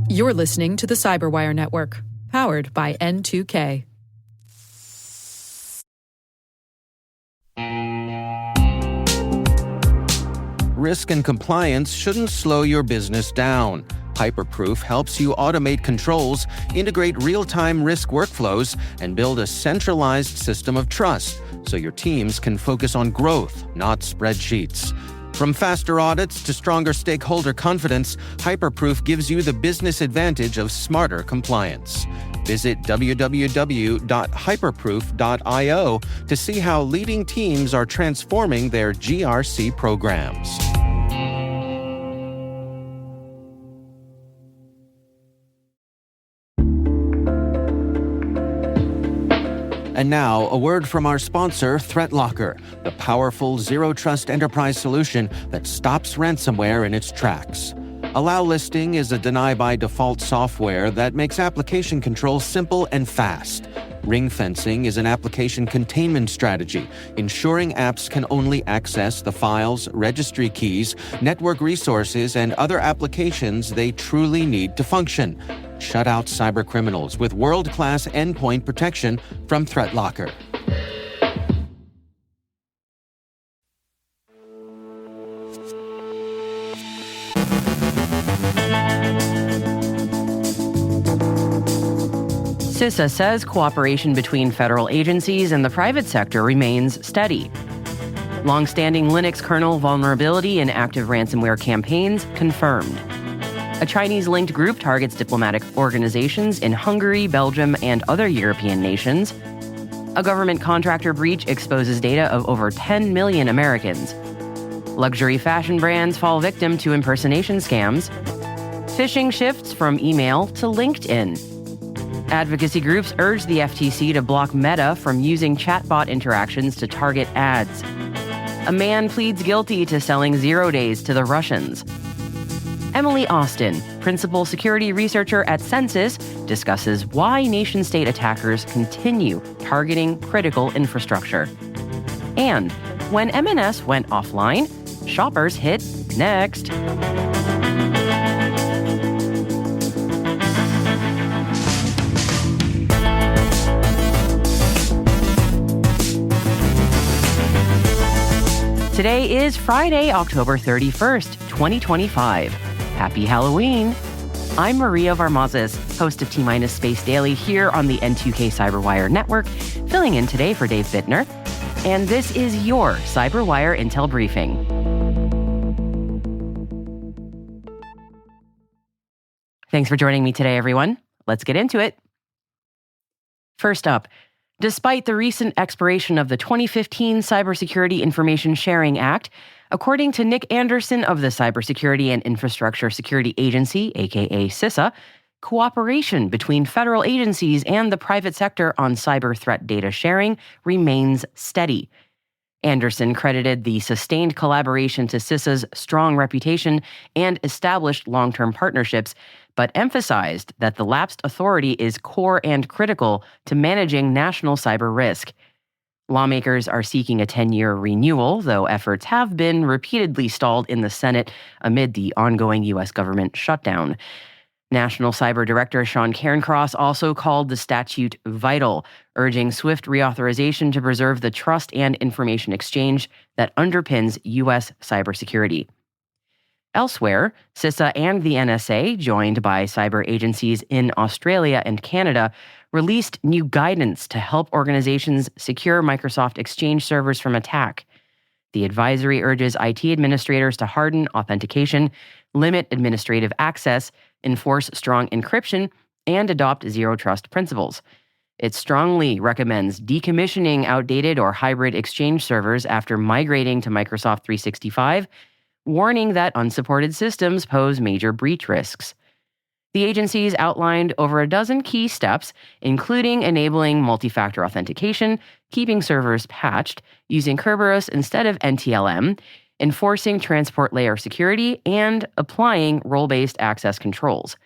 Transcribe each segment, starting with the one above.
You're listening to the CyberWire Network, powered by N2K. Risk and compliance shouldn't slow your business down. Hyperproof helps you automate controls, integrate real-time risk workflows, and build a centralized system of trust so your teams can focus on growth, not spreadsheets. From faster audits to stronger stakeholder confidence, Hyperproof gives you the business advantage of smarter compliance. Visit www.hyperproof.io to see how leading teams are transforming their GRC programs. And now, a word from our sponsor, ThreatLocker, the powerful zero-trust enterprise solution that stops ransomware in its tracks. Allow Listing is a deny-by-default software that makes application control simple and fast. Ring fencing is an application containment strategy, ensuring apps can only access the files, registry keys, network resources, and other applications they truly need to function. Shut out cybercriminals with world-class endpoint protection from ThreatLocker. CISA says cooperation between federal agencies and the private sector remains steady. Long-standing Linux kernel vulnerability in active ransomware campaigns confirmed. A Chinese-linked group targets diplomatic organizations in Hungary, Belgium, and other European nations. A government contractor breach exposes data of over 10 million Americans. Luxury fashion brands fall victim to impersonation scams. Phishing shifts from email to LinkedIn. Advocacy groups urge the FTC to block Meta from using chatbot interactions to target ads. A man pleads guilty to selling 0 days to the Russians. Emily Austin, principal security researcher at Census, discusses why nation-state attackers continue targeting critical infrastructure. And when M&S went offline, shoppers hit next. Today is Friday, October 31st, 2025. Happy Halloween! I'm Maria Varmazes, host of T-Minus Space Daily here on the N2K CyberWire Network, filling in today for Dave Bittner. And this is your CyberWire Intel Briefing. Thanks for joining me today, everyone. Let's get into it. First up, despite the recent expiration of the 2015 Cybersecurity Information Sharing Act, according to Nick Anderson of the Cybersecurity and Infrastructure Security Agency, aka CISA, cooperation between federal agencies and the private sector on cyber threat data sharing remains steady. Anderson credited the sustained collaboration to CISA's strong reputation and established long-term partnerships, but emphasized that the lapsed authority is core and critical to managing national cyber risk. Lawmakers are seeking a 10-year renewal, though efforts have been repeatedly stalled in the Senate amid the ongoing U.S. government shutdown. National Cyber Director Sean Cairncross also called the statute vital, urging swift reauthorization to preserve the trust and information exchange that underpins U.S. cybersecurity. Elsewhere, CISA and the NSA, joined by cyber agencies in Australia and Canada, released new guidance to help organizations secure Microsoft Exchange servers from attack. The advisory urges IT administrators to harden authentication, limit administrative access, enforce strong encryption, and adopt zero-trust principles. It strongly recommends decommissioning outdated or hybrid Exchange servers after migrating to Microsoft 365, warning that unsupported systems pose major breach risks. The agencies outlined over a dozen key steps, including enabling multi-factor authentication, keeping servers patched, using Kerberos instead of NTLM, enforcing transport layer security, and applying role-based access controls.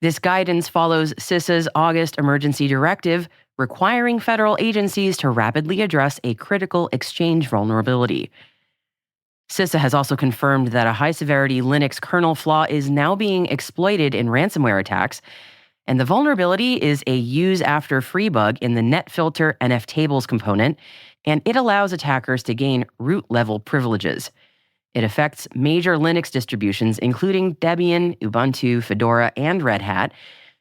This guidance follows CISA's August emergency directive requiring federal agencies to rapidly address a critical Exchange vulnerability. CISA has also confirmed that a high-severity Linux kernel flaw is now being exploited in ransomware attacks, and the vulnerability is a use-after-free bug in the netfilter nftables component, and it allows attackers to gain root-level privileges. It affects major Linux distributions, including Debian, Ubuntu, Fedora, and Red Hat.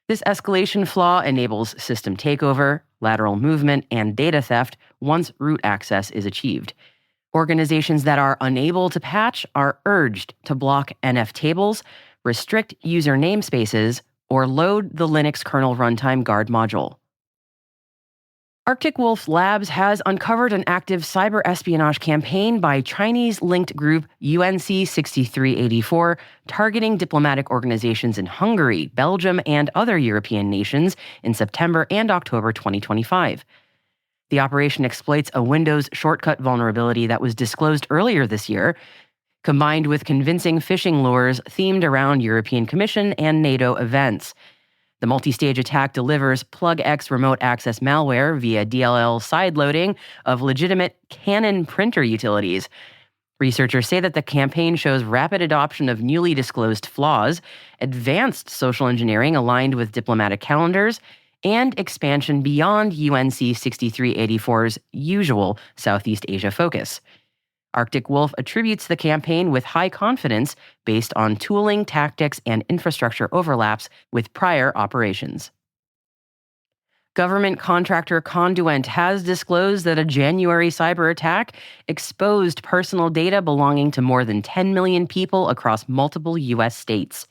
This escalation flaw enables system takeover, lateral movement, and data theft once root access is achieved. Organizations that are unable to patch are urged to block nftables, restrict user namespaces, or load the Linux kernel runtime guard module. Arctic Wolf Labs has uncovered an active cyber espionage campaign by Chinese-linked group UNC 6384, targeting diplomatic organizations in Hungary, Belgium, and other European nations in September and October 2025. The operation exploits a Windows shortcut vulnerability that was disclosed earlier this year, combined with convincing phishing lures themed around European Commission and NATO events. The multi-stage attack delivers plug-X remote access malware via DLL sideloading of legitimate Canon printer utilities. Researchers say that the campaign shows rapid adoption of newly disclosed flaws, advanced social engineering aligned with diplomatic calendars, and expansion beyond UNC 6384's usual Southeast Asia focus. Arctic Wolf attributes the campaign with high confidence based on tooling, tactics, and infrastructure overlaps with prior operations. Government contractor Conduent has disclosed that a January cyber attack exposed personal data belonging to more than 10 million people across multiple U.S. states.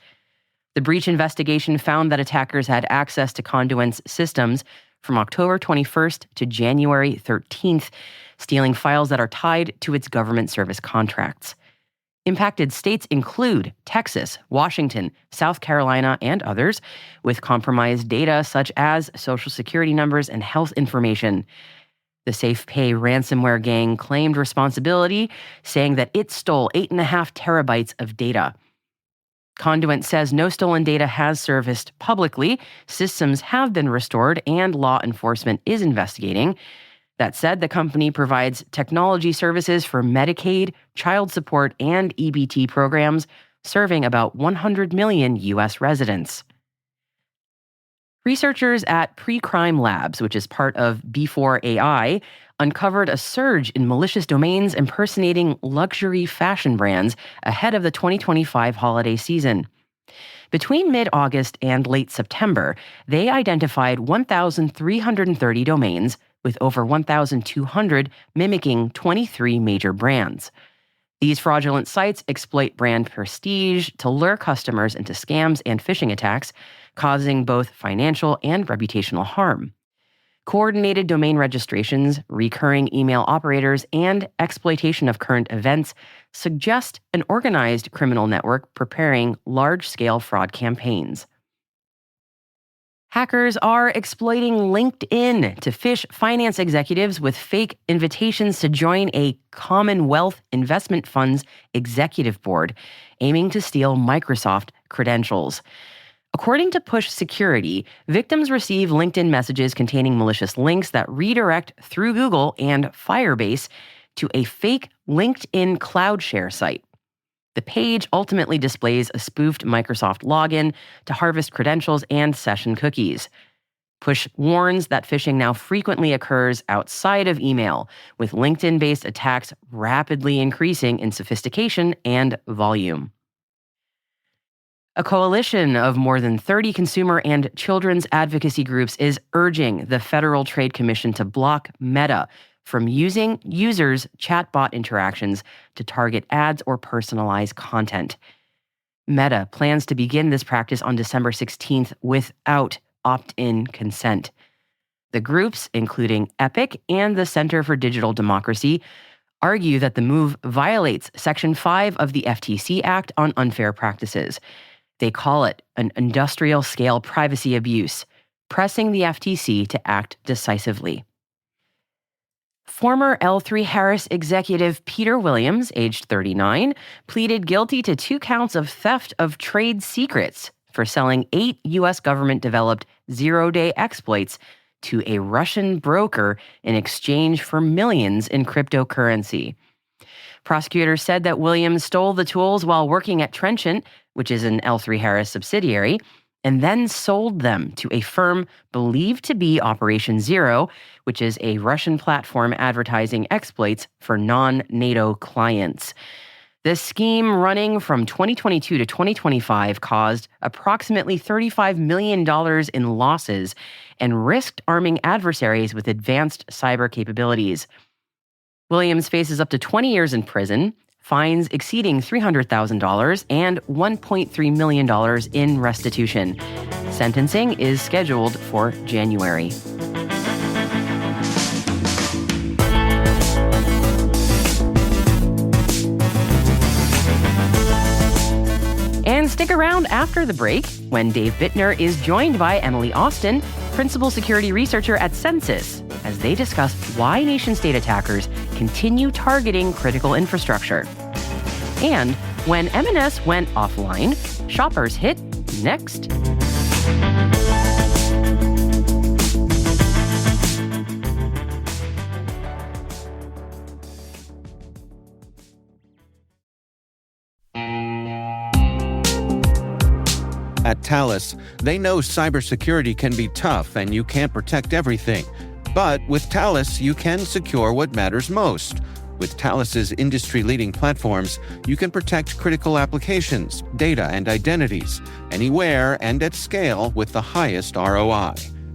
The breach investigation found that attackers had access to Conduent's systems from October 21st to January 13th, stealing files that are tied to its government service contracts. Impacted states include Texas, Washington, South Carolina, and others, with compromised data such as Social Security numbers and health information. The SafePay ransomware gang claimed responsibility, saying that it stole 8.5 terabytes of data. Conduent says no stolen data has surfaced publicly, systems have been restored, and law enforcement is investigating. That said, the company provides technology services for Medicaid, child support, and EBT programs, serving about 100 million U.S. residents. Researchers at Pre-Crime Labs, which is part of B4AI, uncovered a surge in malicious domains impersonating luxury fashion brands ahead of the 2025 holiday season. Between mid-August and late September, they identified 1,330 domains, with over 1,200 mimicking 23 major brands. These fraudulent sites exploit brand prestige to lure customers into scams and phishing attacks, causing both financial and reputational harm. Coordinated domain registrations, recurring email operators, and exploitation of current events suggest an organized criminal network preparing large-scale fraud campaigns. Hackers are exploiting LinkedIn to phish finance executives with fake invitations to join a Commonwealth Investment Fund's executive board, aiming to steal Microsoft credentials. According to Push Security, victims receive LinkedIn messages containing malicious links that redirect through Google and Firebase to a fake LinkedIn cloud share site. The page ultimately displays a spoofed Microsoft login to harvest credentials and session cookies. Push warns that phishing now frequently occurs outside of email, with LinkedIn-based attacks rapidly increasing in sophistication and volume. A coalition of more than 30 consumer and children's advocacy groups is urging the Federal Trade Commission to block Meta from using users' chatbot interactions to target ads or personalize content. Meta plans to begin this practice on December 16th without opt-in consent. The groups, including Epic and the Center for Digital Democracy, argue that the move violates Section 5 of the FTC Act on unfair practices. They call it an industrial-scale privacy abuse, pressing the FTC to act decisively. Former L3 Harris executive Peter Williams, aged 39, pleaded guilty to 2 counts of theft of trade secrets for selling 8 U.S. government-developed zero-day exploits to a Russian broker in exchange for millions in cryptocurrency. Prosecutors said that Williams stole the tools while working at Trenchant, which is an L3 Harris subsidiary, and then sold them to a firm believed to be Operation Zero, which is a Russian platform advertising exploits for non-NATO clients. The scheme running from 2022 to 2025 caused approximately $35 million in losses and risked arming adversaries with advanced cyber capabilities. Williams faces up to 20 years in prison, fines exceeding $300,000, and $1.3 million in restitution. Sentencing is scheduled for January. And stick around after the break when Dave Bittner is joined by Emily Austin, Principal Security Researcher at Census, as they discuss why nation-state attackers continue targeting critical infrastructure. And when M&S went offline, shoppers hit next. At Thales, they know cybersecurity can be tough and you can't protect everything. But with Thales, you can secure what matters most. With Thales's industry-leading platforms, you can protect critical applications, data, and identities, anywhere and at scale with the highest ROI.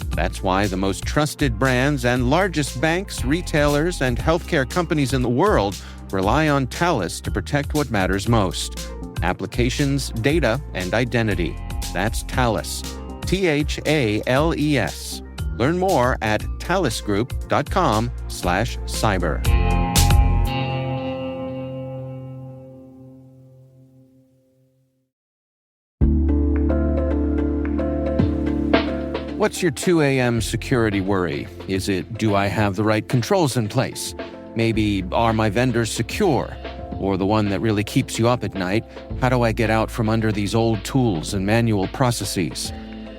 That's why the most trusted brands and largest banks, retailers, and healthcare companies in the world rely on Thales to protect what matters most: applications, data, and identity. That's Thales. THALES. Learn more at thalesgroup.com/cyber. What's your 2 a.m. security worry? Is it, do I have the right controls in place? Maybe, are my vendors secure? Or the one that really keeps you up at night, how do I get out from under these old tools and manual processes?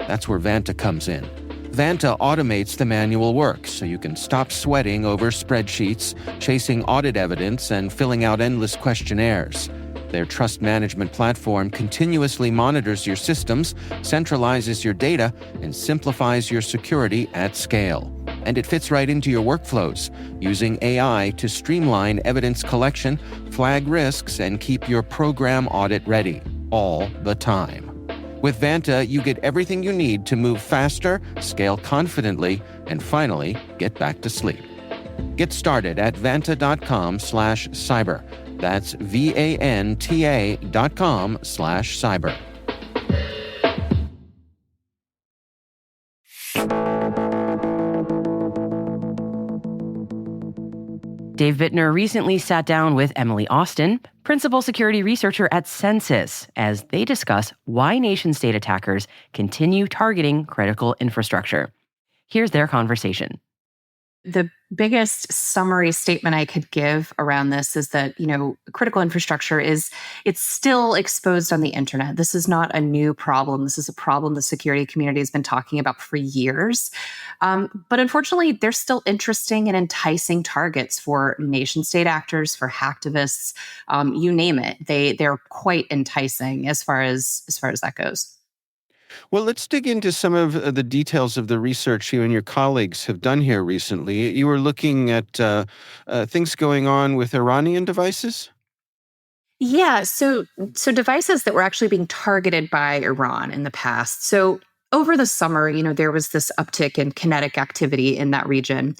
That's where Vanta comes in. Vanta automates the manual work so you can stop sweating over spreadsheets, chasing audit evidence, and filling out endless questionnaires. Their trust management platform continuously monitors your systems, centralizes your data, and simplifies your security at scale. And it fits right into your workflows, using AI to streamline evidence collection, flag risks, and keep your program audit ready, all the time. With Vanta, you get everything you need to move faster, scale confidently, and finally, get back to sleep. Get started at vanta.com/cyber. That's VANTA.com/cyber. Dave Bittner recently sat down with Emily Austin, Principal Security Researcher at Census, as they discuss why nation-state attackers continue targeting critical infrastructure. Here's their conversation. The biggest summary statement I could give around this is that, critical infrastructure it's still exposed on the internet. This is not a new problem. This is a problem the security community has been talking about for years. But unfortunately, they're still interesting and enticing targets for nation-state actors, for hacktivists, you name it. They're quite enticing as far as that goes. Well, let's dig into some of the details of the research you and your colleagues have done here recently. You were looking at things going on with Iranian devices? Yeah, so devices that were actually being targeted by Iran in the past. So over the summer, there was this uptick in kinetic activity in that region.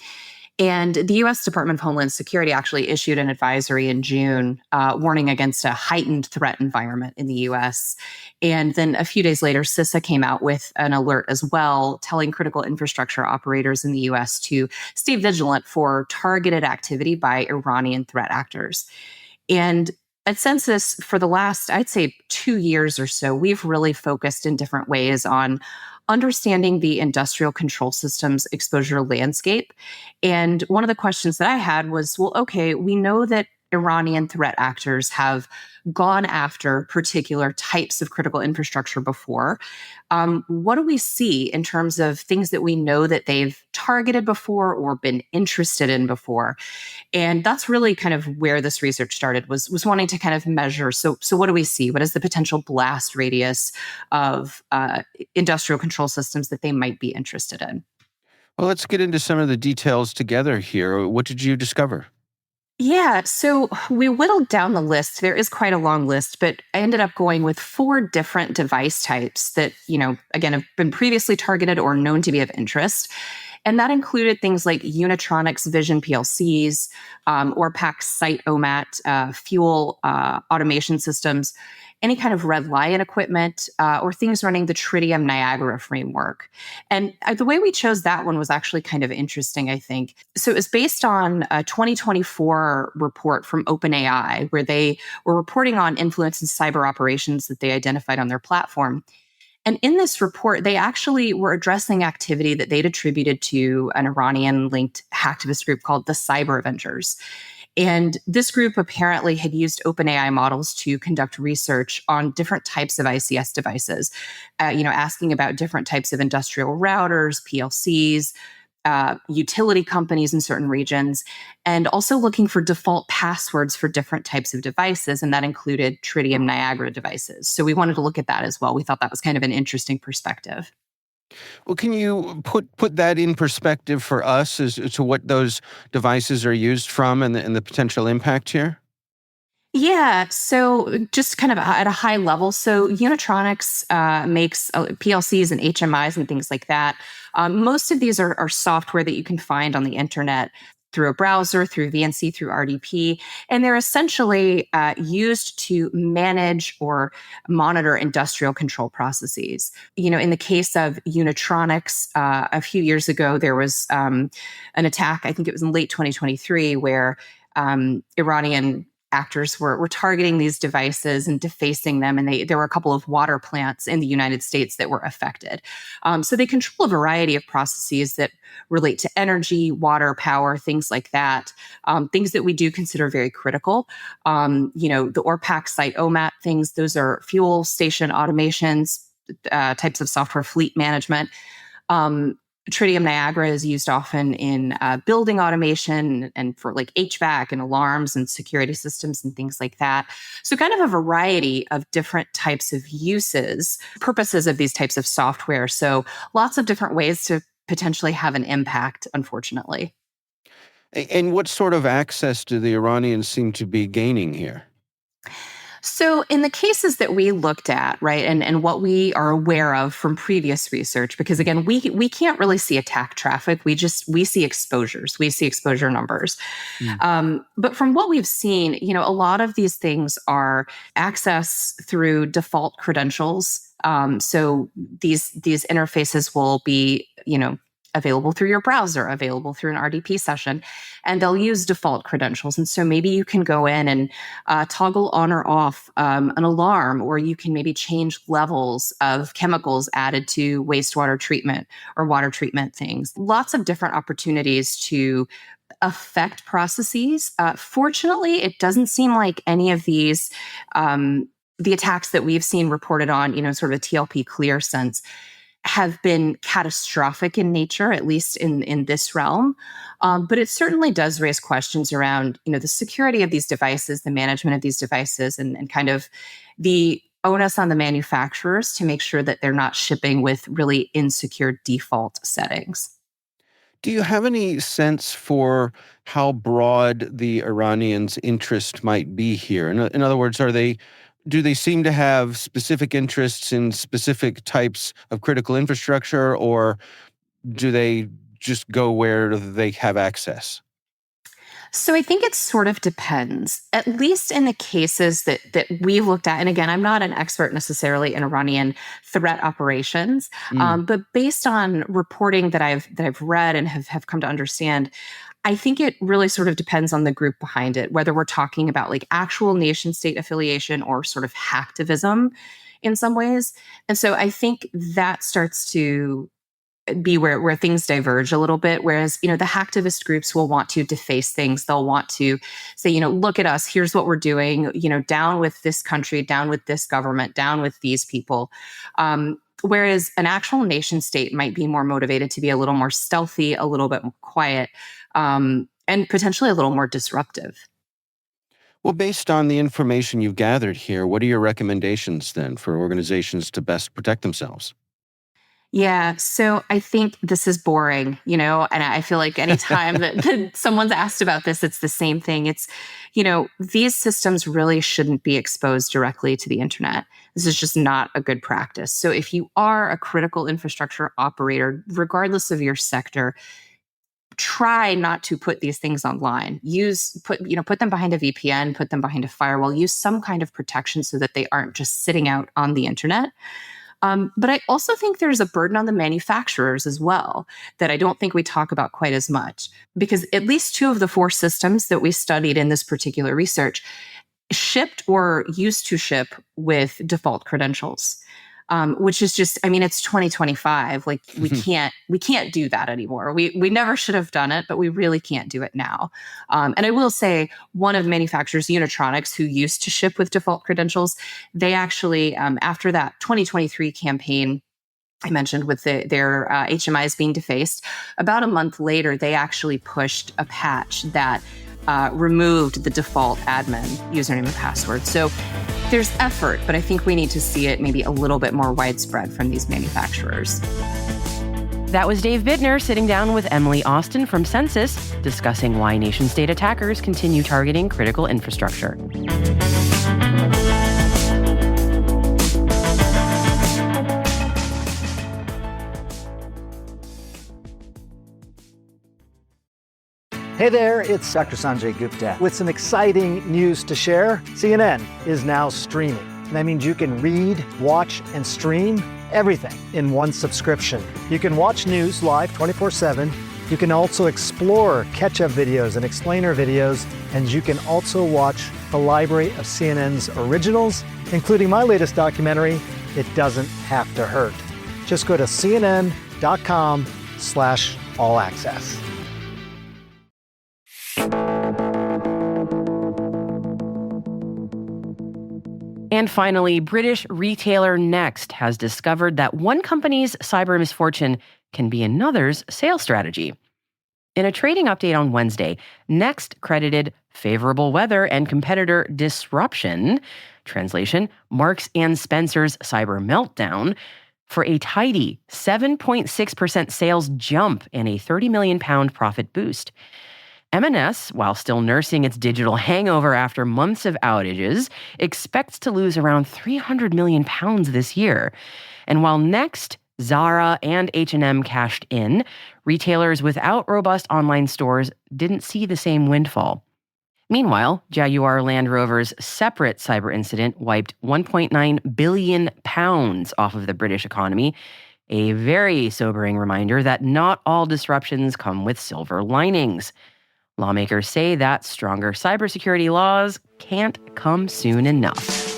And the U.S. Department of Homeland Security actually issued an advisory in June warning against a heightened threat environment in the U.S. And then a few days later, CISA came out with an alert as well, telling critical infrastructure operators in the U.S. to stay vigilant for targeted activity by Iranian threat actors. And at Census, for the last, I'd say, 2 years or so, we've really focused in different ways on understanding the industrial control systems exposure landscape. And one of the questions that I had was, well, okay, we know that Iranian threat actors have gone after particular types of critical infrastructure before. What do we see in terms of things that we know that they've targeted before or been interested in before? And that's really kind of where this research started, was wanting to kind of measure. So what do we see? What is the potential blast radius of industrial control systems that they might be interested in? Well, let's get into some of the details together here. What did you discover? Yeah, so we whittled down the list. There is quite a long list, but I ended up going with 4 different device types that, again, have been previously targeted or known to be of interest. And that included things like Unitronics Vision PLCs, or PAC Site OMAT, fuel automation systems, any kind of red lion equipment, or things running the Tritium Niagara framework. And the way we chose that one was actually kind of interesting, I think. So it was based on a 2024 report from OpenAI, where they were reporting on influence in cyber operations that they identified on their platform. And in this report, they actually were addressing activity that they'd attributed to an Iranian-linked hacktivist group called the Cyber Avengers. And this group apparently had used OpenAI models to conduct research on different types of ICS devices, asking about different types of industrial routers, PLCs, utility companies in certain regions, and also looking for default passwords for different types of devices. And that included Tritium Niagara devices. So we wanted to look at that as well. We thought that was kind of an interesting perspective. Well, can you put that in perspective for us as to what those devices are used from and the potential impact here? Yeah, so just kind of at a high level. So Unitronics makes PLCs and HMIs and things like that. Most of these are software that you can find on the internet through a browser, through VNC, through RDP. And they're essentially used to manage or monitor industrial control processes. In the case of Unitronics, a few years ago, there was an attack, I think it was in late 2023, where Iranian actors were targeting these devices and defacing them. And there were a couple of water plants in the United States that were affected. So they control a variety of processes that relate to energy, water, power, things like that, things that we do consider very critical. The ORPAC Site OMAT things, those are fuel station automations, types of software fleet management. Tritium Niagara is used often in building automation and for like HVAC and alarms and security systems and things like that. So kind of a variety of different types of purposes of these types of software. So lots of different ways to potentially have an impact, unfortunately. And what sort of access do the Iranians seem to be gaining here? So in the cases that we looked at, right, and what we are aware of from previous research, because again, we can't really see attack traffic. We see exposures. We see exposure numbers. But from what we've seen, a lot of these things are access through default credentials. So these interfaces will be, available through your browser, available through an RDP session, and they'll use default credentials. And so maybe you can go in and toggle on or off an alarm, or you can maybe change levels of chemicals added to wastewater treatment or water treatment things. Lots of different opportunities to affect processes. Fortunately, it doesn't seem like any of these, the attacks that we've seen reported on, sort of a TLP clear sense, have been catastrophic in nature, at least in this realm. But it certainly does raise questions around, the security of these devices, the management of these devices, and kind of the onus on the manufacturers to make sure that they're not shipping with really insecure default settings. Do you have any sense for how broad the Iranians' interest might be here? In other words, do they seem to have specific interests in specific types of critical infrastructure, or do they just go where they have access? So I think it sort of depends, at least in the cases that we've looked at. And again, I'm not an expert necessarily in Iranian threat operations, but based on reporting that I've read and have come to understand, I think it really sort of depends on the group behind it, whether we're talking about like actual nation state affiliation or sort of hacktivism in some ways. And so I think that starts to be where things diverge a little bit. Whereas, the hacktivist groups will want to deface things. They'll want to say, look at us, here's what we're doing, down with this country, down with this government, down with these people. Whereas an actual nation state might be more motivated to be a little more stealthy, a little bit more quiet, and potentially a little more disruptive. Well, based on the information you've gathered here, what are your recommendations then for organizations to best protect themselves? Yeah, so I think this is boring, and I feel like anytime that someone's asked about this, it's the same thing. It's, these systems really shouldn't be exposed directly to the internet. This is just not a good practice. So if you are a critical infrastructure operator, regardless of your sector, try not to put these things online. Put them behind a VPN, put them behind a firewall, use some kind of protection so that they aren't just sitting out on the internet. But I also think there's a burden on the manufacturers as well that I don't think we talk about quite as much, because at least 2 of the 4 systems that we studied in this particular research shipped or used to ship with default credentials. Which is just, it's 2025. Like we can't do that anymore. We never should have done it, but we really can't do it now. And I will say one of the manufacturers, Unitronics, who used to ship with default credentials, they actually, after that 2023 campaign I mentioned with their HMIs being defaced, about a month later, they actually pushed a patch that removed the default admin username and password. So there's effort, but I think we need to see it maybe a little bit more widespread from these manufacturers. That was Dave Bittner sitting down with Emily Austin from Census, discussing why nation-state attackers continue targeting critical infrastructure. Hey there, it's Dr. Sanjay Gupta with some exciting news to share. CNN is now streaming. That means you can read, watch, and stream everything in one subscription. You can watch news live 24/7. You can also explore catch-up videos and explainer videos, and you can also watch the library of CNN's originals, including my latest documentary, It Doesn't Have to Hurt. Just go to cnn.com/all-access. And finally, British retailer Next has discovered that one company's cyber misfortune can be another's sales strategy. In a trading update on Wednesday, Next credited favorable weather and competitor disruption, translation, Marks and Spencer's cyber meltdown, for a tidy 7.6% sales jump and a £30 million profit boost. M&S, while still nursing its digital hangover after months of outages, expects to lose around £300 million this year. And while Next, Zara, and H&M cashed in, retailers without robust online stores didn't see the same windfall. Meanwhile, Jaguar Land Rover's separate cyber incident wiped £1.9 billion off of the British economy, a very sobering reminder that not all disruptions come with silver linings. Lawmakers say that stronger cybersecurity laws can't come soon enough.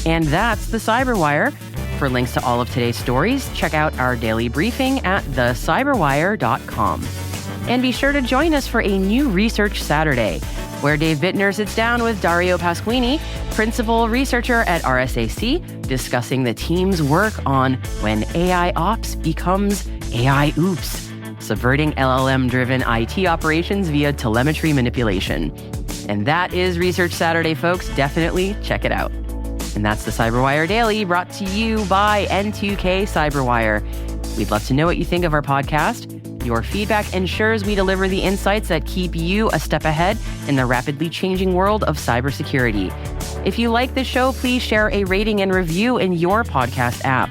And that's the CyberWire. For links to all of today's stories, check out our daily briefing at thecyberwire.com. And be sure to join us for a new Research Saturday, where Dave Bittner sits down with Dario Pasquini, principal researcher at RSAC, discussing the team's work on when AI ops becomes AI oops, subverting LLM-driven IT operations via telemetry manipulation. And that is Research Saturday, folks. Definitely check it out. And that's the CyberWire Daily, brought to you by N2K CyberWire. We'd love to know what you think of our podcast. Your feedback ensures we deliver the insights that keep you a step ahead in the rapidly changing world of cybersecurity. If you like this show, please share a rating and review in your podcast app.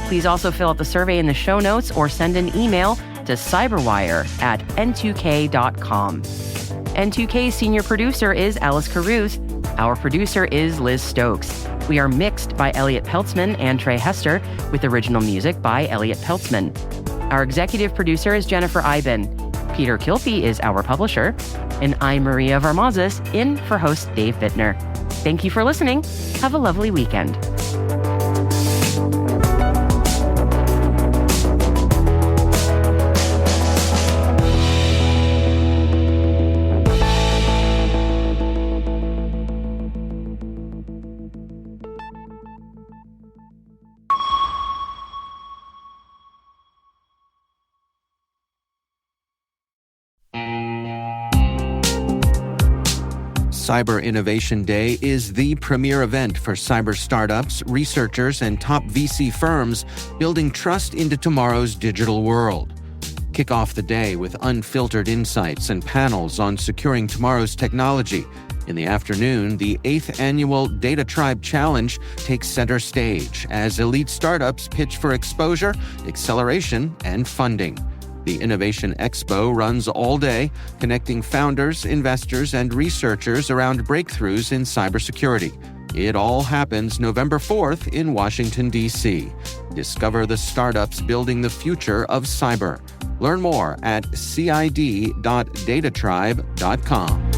Please also fill out the survey in the show notes or send an email to cyberwire@n2k.com. N2K's senior producer is Alice Carruth. Our producer is Liz Stokes. We are mixed by Elliot Peltzman and Trey Hester, with original music by Elliot Peltzman. Our executive producer is Jennifer Iben. Peter Kilpie is our publisher. And I'm Maria Varmazis, in for host Dave Bittner. thank you for listening. Have a lovely weekend. Cyber Innovation Day is the premier event for cyber startups, researchers, and top VC firms building trust into tomorrow's digital world. Kick off the day with unfiltered insights and panels on securing tomorrow's technology. In the afternoon, the 8th annual Data Tribe Challenge takes center stage as elite startups pitch for exposure, acceleration, and funding. The Innovation Expo runs all day, connecting founders, investors, and researchers around breakthroughs in cybersecurity. It all happens November 4th in Washington, D.C. Discover the startups building the future of cyber. Learn more at cid.datatribe.com.